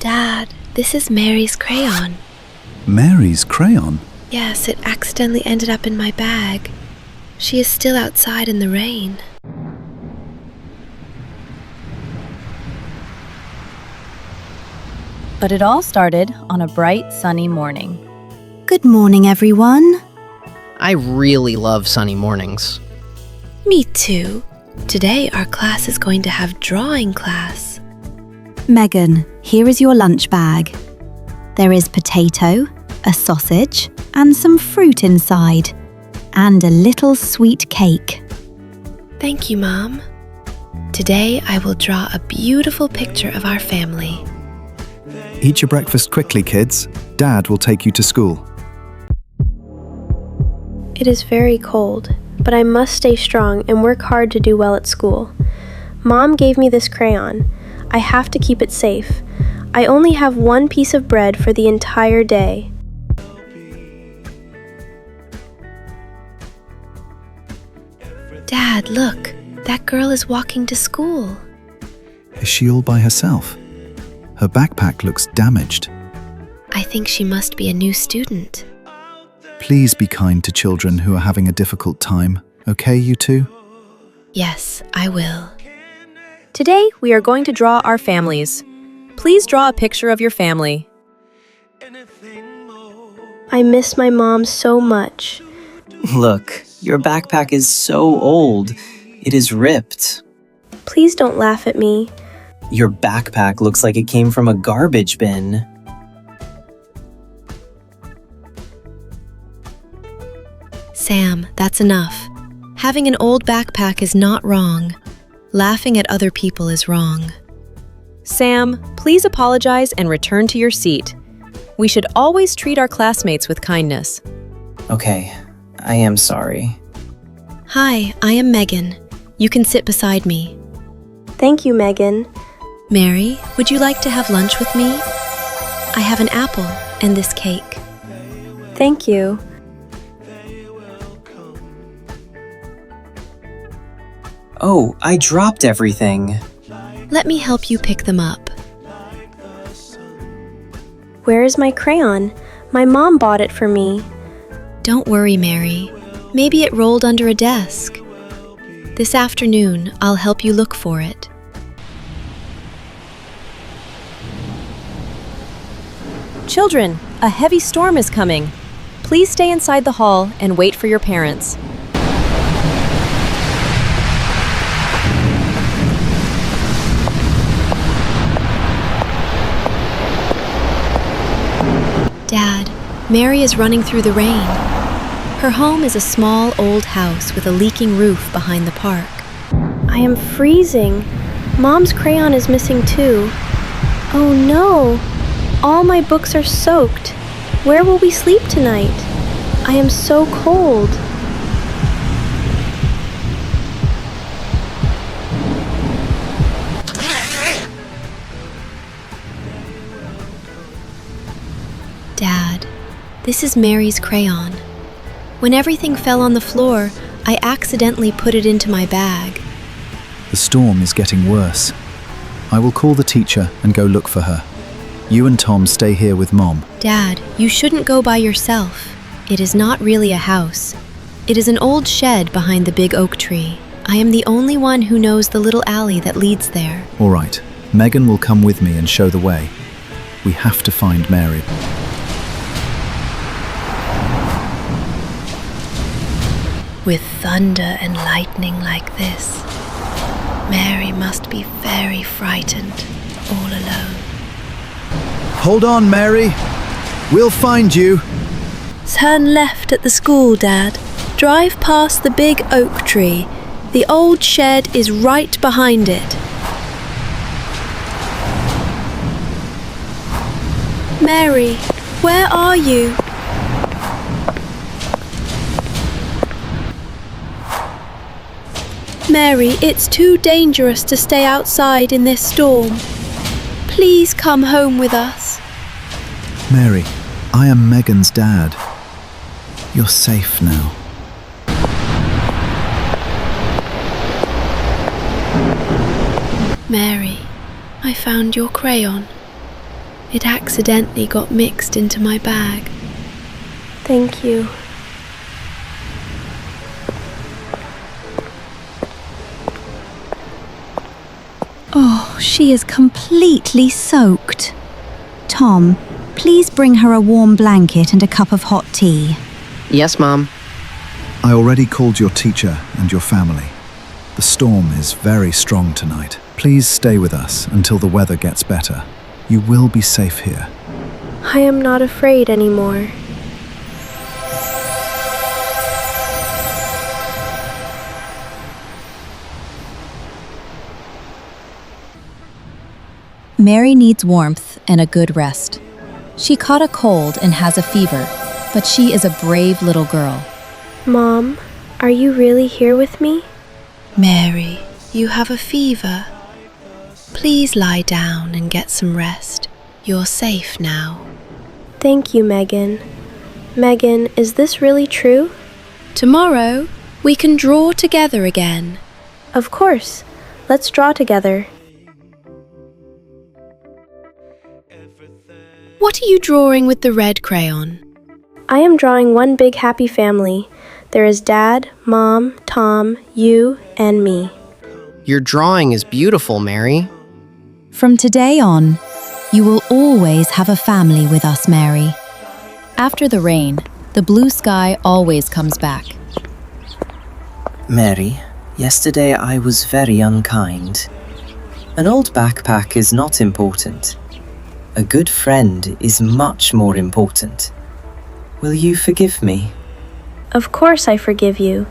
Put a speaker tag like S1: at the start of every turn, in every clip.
S1: Dad, this is Mary's crayon.
S2: Mary's crayon?
S1: Yes, it accidentally ended up in my bag. She is still outside in the rain.
S3: But it all started on a bright, sunny morning.
S4: Good morning, everyone.
S5: I really love sunny mornings.
S1: Me too. Today our class is going to have drawing class.
S4: Megan, here is your lunch bag. There is potato, a sausage, and some fruit inside, and a little sweet cake.
S1: Thank you, Mom. Today I will draw a beautiful picture of our family.
S2: Eat your breakfast quickly, kids. Dad will take you to school.
S6: It is very cold, but I must stay strong and work hard to do well at school. Mom gave me this crayon. I have to keep it safe. I only have one piece of bread for the entire day.
S1: Dad, look. That girl is walking to school.
S2: Is she all by herself? Her backpack looks damaged.
S1: I think she must be a new student.
S2: Please be kind to children who are having a difficult time, okay, you two?
S1: Yes, I will.
S3: Today, we are going to draw our families. Please draw a picture of your family.
S6: I miss my mom so much.
S7: Look, your backpack is so old. It is ripped.
S6: Please don't laugh at me.
S7: Your backpack looks like it came from a garbage bin.
S1: Sam, that's enough. Having an old backpack is not wrong. Laughing at other people is wrong.
S3: Sam, please apologize and return to your seat. We should always treat our classmates with kindness.
S7: Okay, I am sorry.
S1: Hi, I am Megan. You can sit beside me.
S6: Thank you, Megan.
S1: Mary, would you like to have lunch with me? I have an apple and this cake.
S6: Thank you.
S7: Oh, I dropped everything.
S1: Let me help you pick them up.
S6: Where is my crayon? My mom bought it for me.
S1: Don't worry, Mary. Maybe it rolled under a desk. This afternoon, I'll help you look for it.
S3: Children, a heavy storm is coming. Please stay inside the hall and wait for your parents.
S1: Dad, Mary is running through the rain. Her home is a small old house with a leaking roof behind the park.
S6: I am freezing. Mom's crayon is missing too. Oh no! All my books are soaked. Where will we sleep tonight? I am so cold.
S1: Dad, this is Mary's crayon. When everything fell on the floor, I accidentally put it into my bag.
S2: The storm is getting worse. I will call the teacher and go look for her. You and Tom stay here with Mom.
S1: Dad, you shouldn't go by yourself. It is not really a house. It is an old shed behind the big oak tree. I am the only one who knows the little alley that leads there.
S2: All right, Megan will come with me and show the way. We have to find Mary.
S1: With thunder and lightning like this, Mary must be very frightened, all alone.
S2: Hold on, Mary. We'll find you.
S1: Turn left at the school, Dad. Drive past the big oak tree. The old shed is right behind it. Mary, where are you? Mary, it's too dangerous to stay outside in this storm. Please come home with us.
S2: Mary, I am Megan's dad. You're safe now.
S1: Mary, I found your crayon. It accidentally got mixed into my bag.
S6: Thank you.
S4: Oh, she is completely soaked. Tom, please bring her a warm blanket and a cup of hot tea.
S5: Yes, Mom.
S2: I already called your teacher and your family. The storm is very strong tonight. Please stay with us until the weather gets better. You will be safe here.
S6: I am not afraid anymore.
S3: Mary needs warmth and a good rest. She caught a cold and has a fever, but she is a brave little girl.
S6: Mom, are you really here with me?
S1: Mary, you have a fever. Please lie down and get some rest. You're safe now.
S6: Thank you, Megan. Megan, is this really true?
S1: Tomorrow, we can draw together again.
S6: Of course. Let's draw together.
S1: What are you drawing with the red crayon?
S6: I am drawing one big happy family. There is Dad, Mom, Tom, you, and me.
S5: Your drawing is beautiful, Mary.
S3: From today on, you will always have a family with us, Mary. After the rain, the blue sky always comes back.
S7: Mary, yesterday I was very unkind. An old backpack is not important. A good friend is much more important. Will you forgive me?
S6: Of course I forgive you.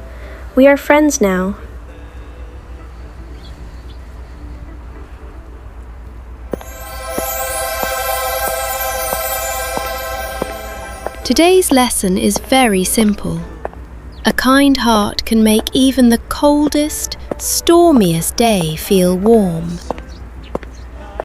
S6: We are friends now.
S1: Today's lesson is very simple. A kind heart can make even the coldest, stormiest day feel warm.